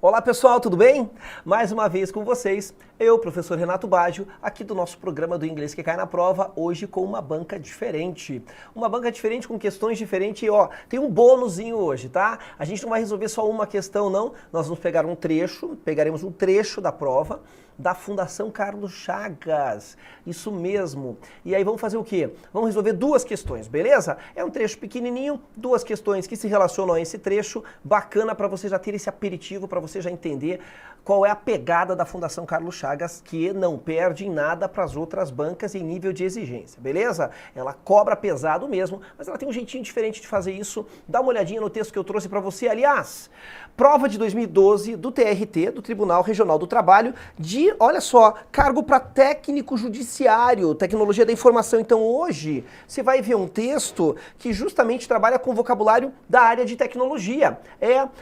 Olá pessoal, tudo bem? Mais uma vez com vocês, eu, professor Renato Baggio, aqui do nosso programa do Inglês que Cai na Prova, hoje com uma banca diferente. Uma banca diferente com questões diferentes e ó, tem um bônusinho hoje, tá? A gente não vai resolver só uma questão não, nós vamos pegar um trecho, pegaremos um trecho da prova da Fundação Carlos Chagas, isso mesmo. E aí vamos fazer o quê? Vamos resolver duas questões, beleza? É um trecho pequenininho, duas questões que se relacionam a esse trecho, bacana para você já ter esse aperitivo, para você já entender qual é a pegada da Fundação Carlos Chagas, que não perde em nada para as outras bancas em nível de exigência, beleza? Ela cobra pesado mesmo, mas ela tem um jeitinho diferente de fazer isso. Dá uma olhadinha no texto que eu trouxe para você. Aliás, prova de 2012 do TRT, do Tribunal Regional do Trabalho, de, olha só, cargo para técnico judiciário, tecnologia da informação. Então hoje você vai ver um texto que justamente trabalha com vocabulário da área de tecnologia.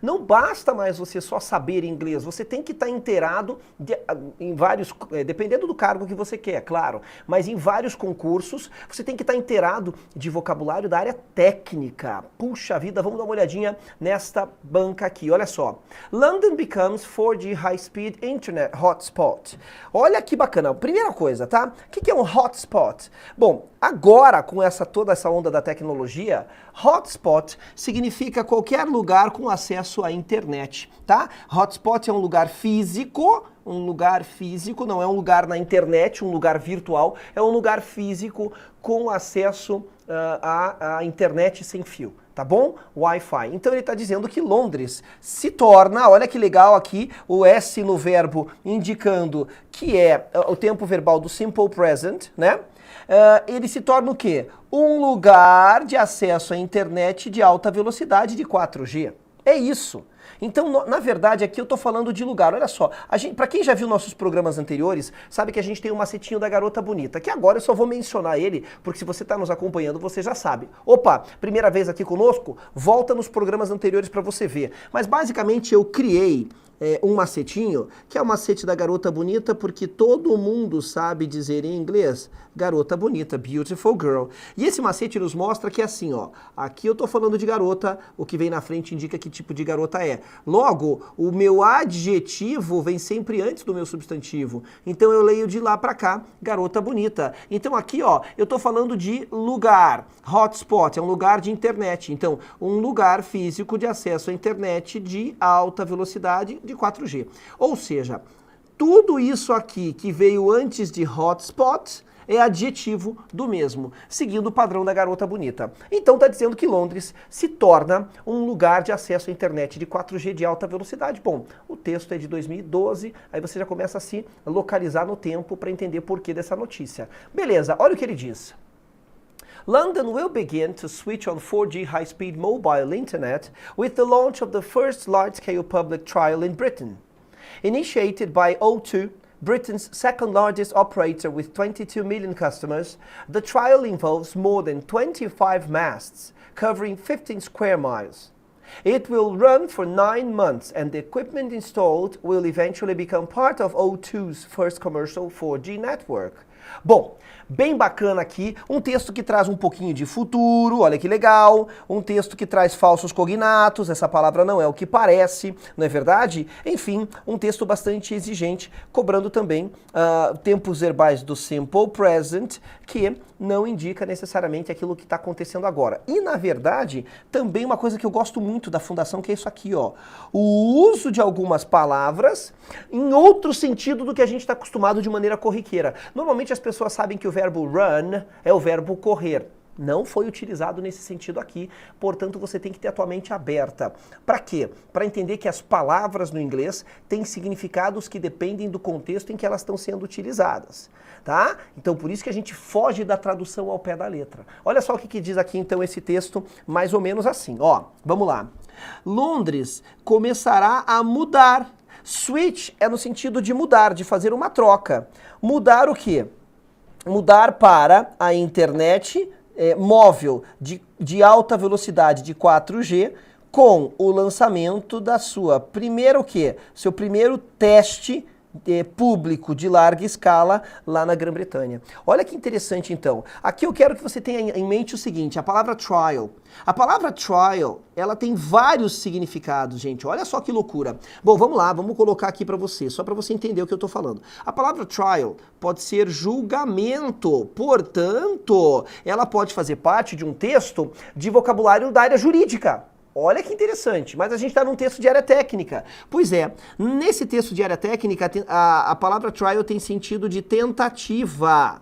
Não basta mais você só saber inglês, você tem que estar inteirado em vários, dependendo do cargo que você quer, claro, mas em vários concursos você tem que estar inteirado de vocabulário da área técnica. Puxa vida, vamos dar uma olhadinha nesta banca aqui, olha só. London becomes 4G high-speed internet hotspot. Olha que bacana. Primeira coisa, tá? O que é um hotspot? Bom, agora com toda essa onda da tecnologia, hotspot significa qualquer lugar com acesso à internet, tá? Hotspot é um lugar físico, não é um lugar na internet, um lugar virtual, é um lugar físico com acesso à internet sem fio. Tá bom? Wi-Fi. Então ele está dizendo que Londres se torna, olha que legal aqui, o S no verbo indicando que é o tempo verbal do simple present, né? Ele se torna o quê? Um lugar de acesso à internet de alta velocidade de 4G. É isso. Então, na verdade, aqui eu tô falando de lugar. Olha só, para quem já viu nossos programas anteriores, sabe que a gente tem um macetinho da Garota Bonita, que agora eu só vou mencionar ele, porque se você está nos acompanhando, você já sabe. Opa, primeira vez aqui conosco? Volta nos programas anteriores para você ver. Mas basicamente eu criei um macetinho, que é o macete da Garota Bonita, porque todo mundo sabe dizer em inglês Garota Bonita, beautiful girl. E esse macete nos mostra que é assim, ó, aqui eu tô falando de garota, o que vem na frente indica que tipo de garota é. Logo, o meu adjetivo vem sempre antes do meu substantivo. Então eu leio de lá pra cá, Garota Bonita. Então aqui, ó, eu tô falando de lugar. Hotspot é um lugar de internet. Então, um lugar físico de acesso à internet de alta velocidade de 4G. Ou seja, tudo isso aqui que veio antes de hotspot é adjetivo do mesmo, seguindo o padrão da Garota Bonita. Então está dizendo que Londres se torna um lugar de acesso à internet de 4G de alta velocidade. Bom, o texto é de 2012, aí você já começa a se localizar no tempo para entender o porquê dessa notícia. Beleza, olha o que ele diz. London will begin to switch on 4G high-speed mobile internet with the launch of the first large-scale public trial in Britain. Initiated by O2, Britain's second largest operator with 22 million customers, the trial involves more than 25 masts, covering 15 square miles. It will run for 9 months and the equipment installed will eventually become part of O2's first commercial 4G network. Bom, bem bacana aqui, um texto que traz um pouquinho de futuro, olha que legal, um texto que traz falsos cognatos, essa palavra não é o que parece, não é verdade? Enfim, um texto bastante exigente, cobrando também tempos verbais do simple present, que não indica necessariamente aquilo que está acontecendo agora. E, na verdade, também uma coisa que eu gosto muito da Fundação, que é isso aqui, ó, o uso de algumas palavras em outro sentido do que a gente está acostumado de maneira corriqueira. Normalmente as pessoas sabem que o verbo run é o verbo correr. Não foi utilizado nesse sentido aqui, portanto você tem que ter a tua mente aberta. Para quê? Para entender que as palavras no inglês têm significados que dependem do contexto em que elas estão sendo utilizadas, tá? Então por isso que a gente foge da tradução ao pé da letra. Olha só o que diz aqui então esse texto, mais ou menos assim, ó, vamos lá. Londres começará a mudar. Switch é no sentido de mudar, de fazer uma troca. Mudar o quê? Mudar para a internet móvel de alta velocidade de 4G com o lançamento da sua primeira o quê? Seu primeiro teste público de larga escala lá na Grã-Bretanha. Olha que interessante então. Aqui eu quero que você tenha em mente o seguinte, a palavra trial. A palavra trial, ela tem vários significados, gente. Olha só que loucura. Bom, vamos lá, vamos colocar aqui para você, só para você entender o que eu tô falando. A palavra trial pode ser julgamento. Portanto, ela pode fazer parte de um texto de vocabulário da área jurídica. Olha que interessante, mas a gente está num texto de área técnica. Pois é, nesse texto de área técnica, a palavra trial tem sentido de tentativa.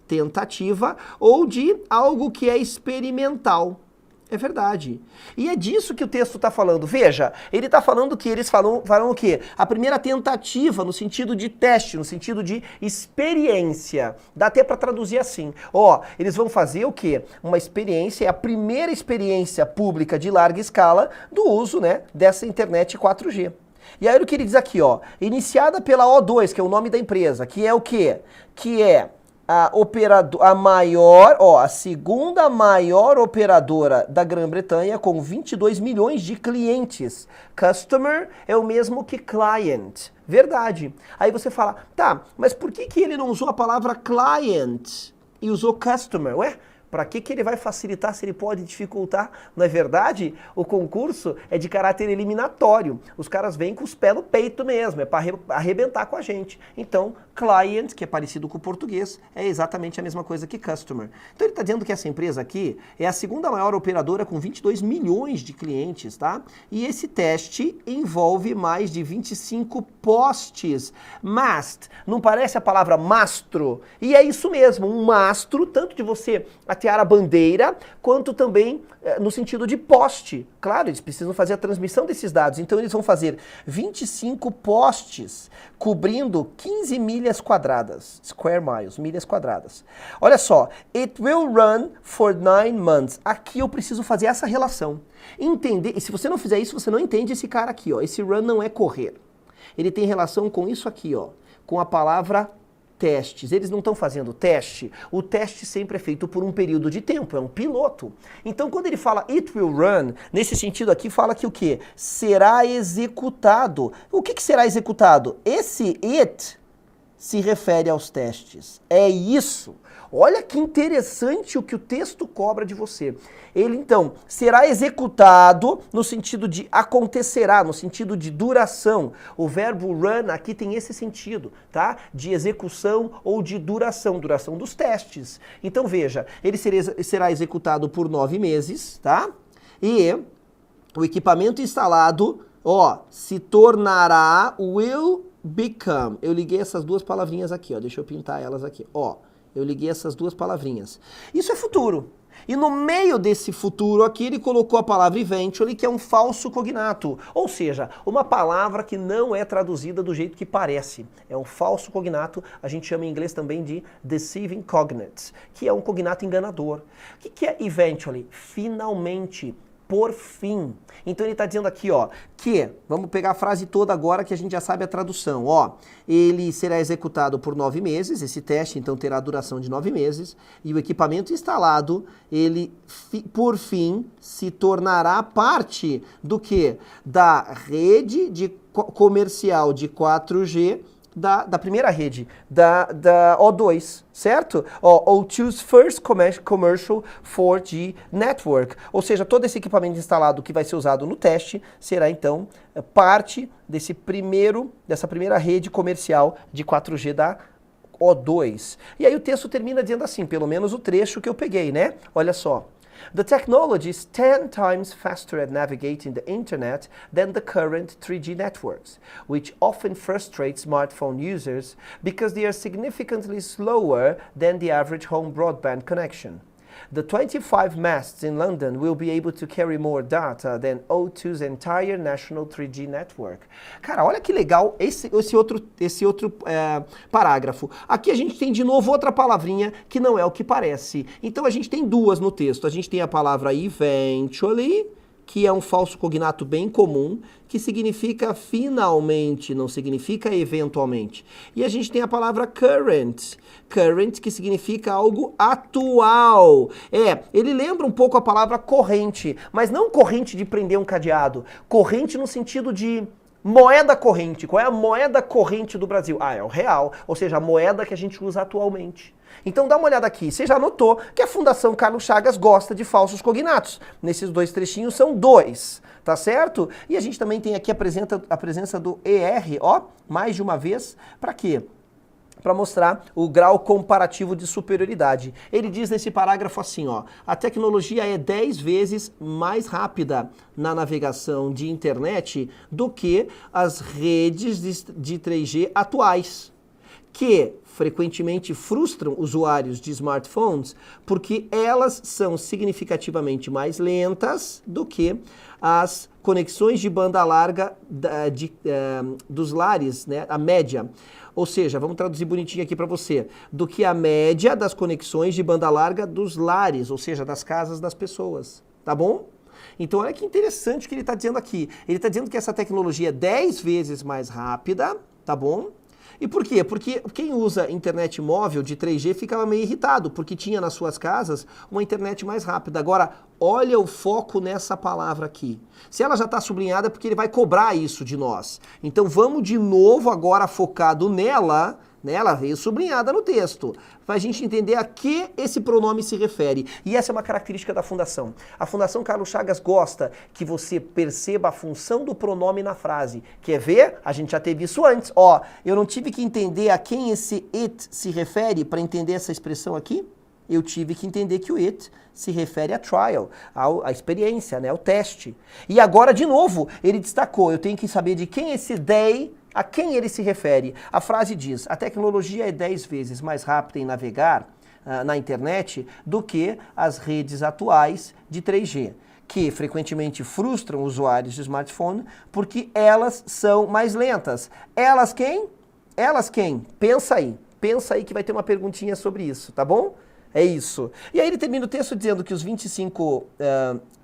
Tentativa ou de algo que é experimental. É verdade. E é disso que o texto está falando. Veja, ele está falando que eles farão o quê? A primeira tentativa no sentido de teste, no sentido de experiência. Dá até para traduzir assim. Eles vão fazer o quê? Uma experiência, é a primeira experiência pública de larga escala do uso, né, dessa internet 4G. E aí o que ele diz aqui, iniciada pela O2, que é o nome da empresa, que é o quê? Que é a segunda maior operadora da Grã-Bretanha com 22 milhões de clientes. Customer é o mesmo que client. Verdade. Aí você fala, tá, mas por que ele não usou a palavra client e usou customer? Ué? Para que ele vai facilitar se ele pode dificultar? Não é verdade? O concurso é de caráter eliminatório. Os caras vêm com os pés no peito mesmo, é para arrebentar com a gente. Então, client, que é parecido com o português, é exatamente a mesma coisa que customer. Então ele está dizendo que essa empresa aqui é a segunda maior operadora com 22 milhões de clientes, tá? E esse teste envolve mais de 25 postes. Mast, não parece a palavra mastro? E é isso mesmo, um mastro, tanto de você atear a bandeira, quanto também no sentido de poste. Claro, eles precisam fazer a transmissão desses dados, então eles vão fazer 25 postes, cobrindo 15 milhas quadradas, square miles, milhas quadradas. Olha só, it will run for 9 months. Aqui eu preciso fazer essa relação. Entender, e se você não fizer isso, você não entende esse cara aqui, esse run não é correr. Ele tem relação com isso aqui, com a palavra testes. Eles não estão fazendo teste. O teste sempre é feito por um período de tempo, é um piloto. Então, quando ele fala it will run, nesse sentido aqui, fala que o quê? Será executado. O que será executado? Esse it se refere aos testes. É isso. Olha que interessante o que o texto cobra de você. Ele, então, será executado no sentido de acontecerá, no sentido de duração. O verbo run aqui tem esse sentido, tá? De execução ou de duração dos testes. Então, veja, ele será executado por 9 meses, tá? E o equipamento instalado, se tornará, will become. Eu liguei essas duas palavrinhas aqui, deixa eu pintar elas aqui, Eu liguei essas duas palavrinhas. Isso é futuro. E no meio desse futuro aqui, ele colocou a palavra eventually, que é um falso cognato. Ou seja, uma palavra que não é traduzida do jeito que parece. É um falso cognato, a gente chama em inglês também de deceiving cognate, que é um cognato enganador. O que é eventually? Finalmente. Por fim. Então ele está dizendo aqui, que, vamos pegar a frase toda agora que a gente já sabe a tradução, ele será executado por 9 meses, esse teste então terá duração de 9 meses, e o equipamento instalado, ele por fim se tornará parte do quê? Da rede comercial de 4G, da primeira rede, da O2, certo? O2's first commercial 4G network. Ou seja, todo esse equipamento instalado que vai ser usado no teste será então parte dessa primeira rede comercial de 4G da O2. E aí o texto termina dizendo assim, pelo menos o trecho que eu peguei, né? Olha só. The technology is 10 times faster at navigating the internet than the current 3G networks, which often frustrate smartphone users because they are significantly slower than the average home broadband connection. The 25 masts in London will be able to carry more data than O2's entire national 3G network. Cara, olha que legal esse outro parágrafo. Aqui a gente tem de novo outra palavrinha que não é o que parece. Então a gente tem duas no texto. A gente tem a palavra eventually, que é um falso cognato bem comum, que significa finalmente, não significa eventualmente. E a gente tem a palavra current, que significa algo atual. Ele lembra um pouco a palavra corrente, mas não corrente de prender um cadeado, corrente no sentido de Moeda corrente. Qual é a moeda corrente do Brasil? Ah, é o real, ou seja, a moeda que a gente usa atualmente. Então dá uma olhada aqui, você já notou que a Fundação Carlos Chagas gosta de falsos cognatos. Nesses dois trechinhos são 2, tá certo? E a gente também tem aqui a presença do ER, ó, mais de uma vez, para quê? Para mostrar o grau comparativo de superioridade. Ele diz nesse parágrafo assim, ó, a tecnologia é 10 vezes mais rápida na navegação de internet do que as redes de 3G atuais, que frequentemente frustram usuários de smartphones porque elas são significativamente mais lentas do que as conexões de banda larga dos lares, né, a média. Ou seja, vamos traduzir bonitinho aqui para você, do que a média das conexões de banda larga dos lares, ou seja, das casas das pessoas, tá bom? Então olha que interessante o que ele está dizendo aqui. Ele está dizendo que essa tecnologia é 10 vezes mais rápida, tá bom? E por quê? Porque quem usa internet móvel de 3G ficava meio irritado, porque tinha nas suas casas uma internet mais rápida. Agora, olha o foco nessa palavra aqui. Se ela já está sublinhada é porque ele vai cobrar isso de nós. Então vamos de novo agora focado nela, né? Ela veio sublinhada no texto, para a gente entender a que esse pronome se refere. E essa é uma característica da Fundação. A Fundação Carlos Chagas gosta que você perceba a função do pronome na frase. Quer ver? A gente já teve isso antes. Ó, eu não tive que entender a quem esse it se refere para entender essa expressão aqui. Eu tive que entender que o it se refere a trial, à experiência, né, ao teste. E agora, de novo, ele destacou, eu tenho que saber de quem esse they, a quem ele se refere. A frase diz, a tecnologia é 10 vezes mais rápida em navegar na internet do que as redes atuais de 3G, que frequentemente frustram usuários de smartphone porque elas são mais lentas. Elas quem? Elas quem? Pensa aí que vai ter uma perguntinha sobre isso, tá bom? É isso. E aí ele termina o texto dizendo que os 25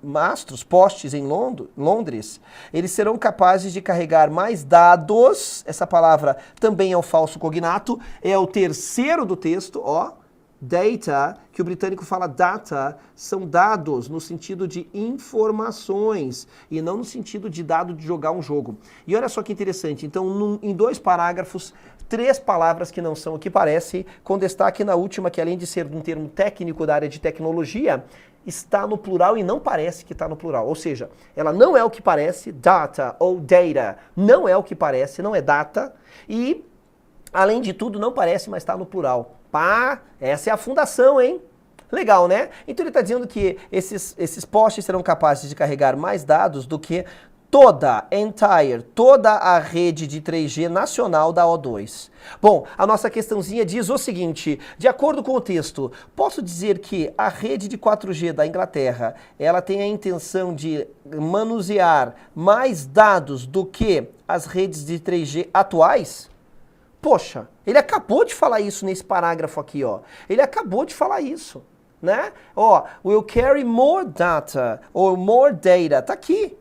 mastros, postes em Londres, eles serão capazes de carregar mais dados. Essa palavra também é um falso cognato, é o terceiro do texto, ó. Data, que o britânico fala data, são dados no sentido de informações e não no sentido de dado de jogar um jogo. E olha só que interessante, então em 2 parágrafos, 3 palavras que não são o que parece, com destaque na última, que além de ser um termo técnico da área de tecnologia, está no plural e não parece que está no plural. Ou seja, ela não é o que parece, data ou data, não é o que parece, não é data, e além de tudo não parece, mas está no plural. Pá, essa é a fundação, hein? Legal, né? Então ele está dizendo que esses postes serão capazes de carregar mais dados do que toda a rede de 3G nacional da O2. Bom, a nossa questãozinha diz o seguinte, de acordo com o texto, posso dizer que a rede de 4G da Inglaterra, ela tem a intenção de manusear mais dados do que as redes de 3G atuais? Poxa, ele acabou de falar isso nesse parágrafo aqui, ó. Ele acabou de falar isso, né? Ó, will carry more data, or more data, tá aqui.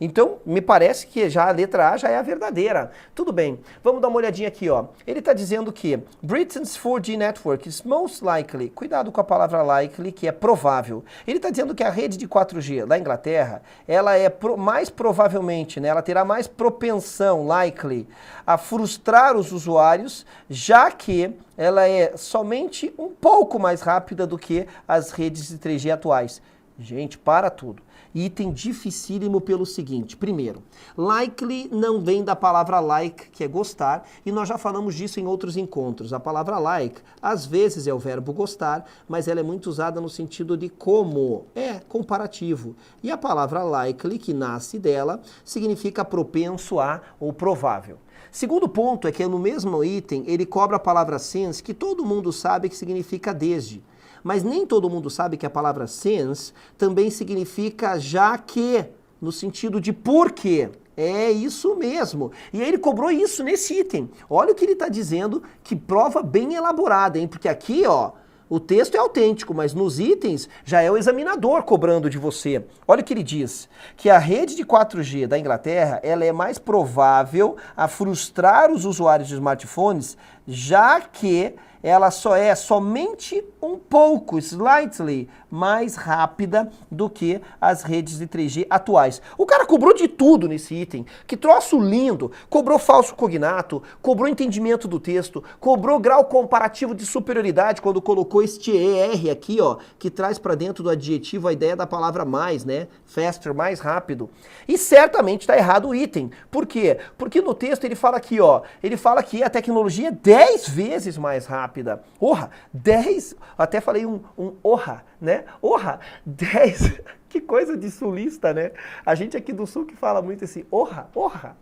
Então, me parece que já a letra A já é a verdadeira. Tudo bem, vamos dar uma olhadinha aqui, ó. Ele está dizendo que Britain's 4G network is most likely, cuidado com a palavra likely, que é provável. Ele está dizendo que a rede de 4G da Inglaterra, ela é mais provavelmente, né, ela terá mais propensão, likely, a frustrar os usuários, já que ela é somente um pouco mais rápida do que as redes de 3G atuais. Gente, para tudo. Item dificílimo pelo seguinte, primeiro, likely não vem da palavra like, que é gostar, e nós já falamos disso em outros encontros. A palavra like, às vezes é o verbo gostar, mas ela é muito usada no sentido de como, é comparativo. E a palavra likely, que nasce dela, significa propenso a ou provável. Segundo ponto é que no mesmo item ele cobra a palavra since, que todo mundo sabe que significa desde. Mas nem todo mundo sabe que a palavra since também significa já que, no sentido de porque. É isso mesmo. E aí ele cobrou isso nesse item. Olha o que ele está dizendo, que prova bem elaborada, hein? Porque aqui, ó, o texto é autêntico, mas nos itens já é o examinador cobrando de você. Olha o que ele diz, que a rede de 4G da Inglaterra, ela é mais provável a frustrar os usuários de smartphones, já que ela só é somente um pouco, slightly, mais rápida do que as redes de 3G atuais. O cara cobrou de tudo nesse item. Que troço lindo. Cobrou falso cognato, cobrou entendimento do texto, cobrou grau comparativo de superioridade quando colocou este ER aqui, ó, que traz para dentro do adjetivo a ideia da palavra mais, né? Faster, mais rápido. E certamente está errado o item. Por quê? Porque no texto ele fala aqui, ó, ele fala que a tecnologia é 10 vezes mais rápida. Orra, 10, até falei um orra, né? Orra, 10, que coisa de sulista, né? A gente aqui do sul que fala muito esse orra, orra,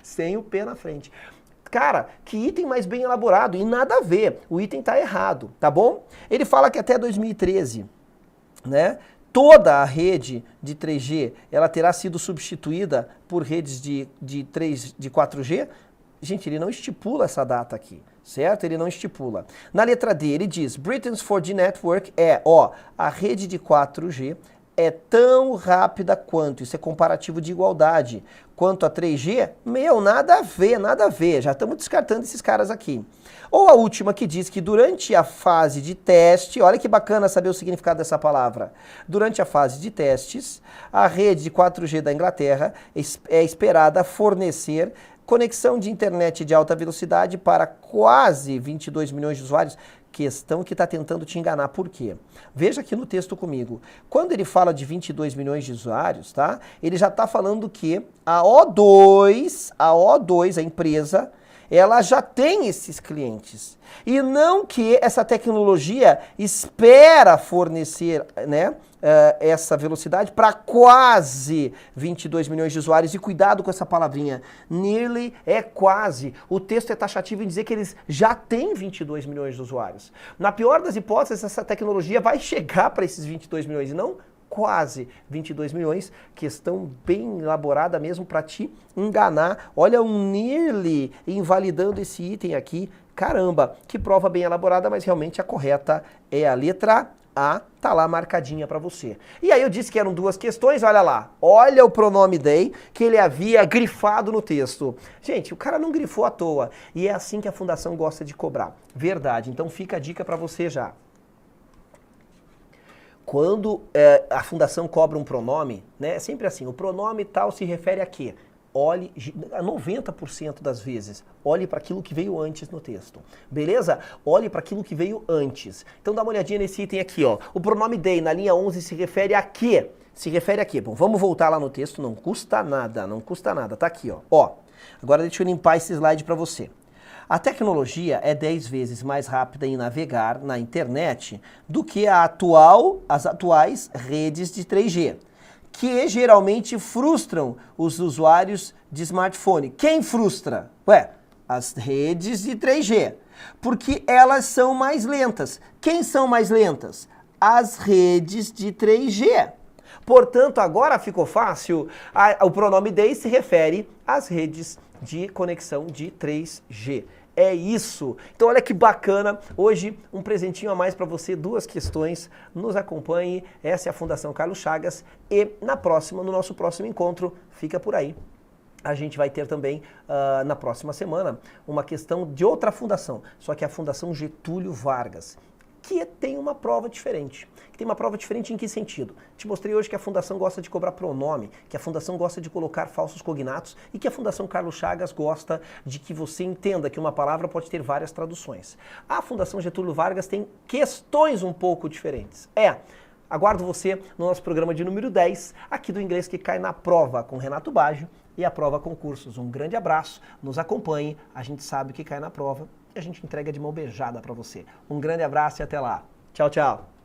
sem o P na frente. Cara, que item mais bem elaborado, e nada a ver, o item tá errado, tá bom? Ele fala que até 2013, né, toda a rede de 3G, ela terá sido substituída por redes de 4G. Gente, ele não estipula essa data aqui, certo? Ele não estipula. Na letra D, ele diz, Britain's 4G network a rede de 4G é tão rápida quanto, isso é comparativo de igualdade, quanto a 3G, nada a ver, já estamos descartando esses caras aqui. Ou a última que diz que durante a fase de teste, olha que bacana saber o significado dessa palavra, durante a fase de testes, a rede de 4G da Inglaterra é esperada fornecer conexão de internet de alta velocidade para quase 22 milhões de usuários. Questão que está tentando te enganar. Por quê? Veja aqui no texto comigo. Quando ele fala de 22 milhões de usuários, tá? Ele já está falando que a O2, a empresa, ela já tem esses clientes. E não que essa tecnologia espera fornecer, né, essa velocidade para quase 22 milhões de usuários. E cuidado com essa palavrinha. Nearly é quase. O texto é taxativo em dizer que eles já têm 22 milhões de usuários. Na pior das hipóteses, essa tecnologia vai chegar para esses 22 milhões e não quase 22 milhões, questão bem elaborada mesmo para te enganar. Olha um nearly invalidando esse item aqui. Caramba, que prova bem elaborada, mas realmente a correta é a letra A, tá lá marcadinha para você. E aí eu disse que eram duas questões, olha lá. Olha o pronome they que ele havia grifado no texto. Gente, o cara não grifou à toa. E é assim que a Fundação gosta de cobrar. Verdade, então fica a dica para você já. Quando a Fundação cobra um pronome, né, é sempre assim, o pronome tal se refere a quê? Olhe, 90% das vezes, olhe para aquilo que veio antes no texto, beleza? Olhe para aquilo que veio antes. Então dá uma olhadinha nesse item aqui, ó. O pronome they na linha 11 se refere a quê? Se refere a quê? Bom, vamos voltar lá no texto, não custa nada, tá aqui, ó. Ó, agora deixa eu limpar esse slide para você. A tecnologia é 10 vezes mais rápida em navegar na internet do que as atuais redes de 3G, que geralmente frustram os usuários de smartphone. Quem frustra? Ué, as redes de 3G, porque elas são mais lentas. Quem são mais lentas? As redes de 3G. Portanto, agora ficou fácil, o pronome they se refere às redes de conexão de 3G. É isso. Então olha que bacana. Hoje um presentinho a mais para você, duas questões. Nos acompanhe. Essa é a Fundação Carlos Chagas e no nosso próximo encontro, fica por aí. A gente vai ter também, na próxima semana, uma questão de outra fundação, só que é a Fundação Getúlio Vargas, que tem uma prova diferente. Tem uma prova diferente em que sentido? Te mostrei hoje que a Fundação gosta de cobrar pronome, que a Fundação gosta de colocar falsos cognatos e que a Fundação Carlos Chagas gosta de que você entenda que uma palavra pode ter várias traduções. A Fundação Getúlio Vargas tem questões um pouco diferentes. Aguardo você no nosso programa de número 10, aqui do Inglês que Cai na Prova, com Renato Baggio e a Prova Concursos. Um grande abraço, nos acompanhe, a gente sabe o que cai na prova e a gente entrega de mão beijada para você. Um grande abraço e até lá. Tchau, tchau.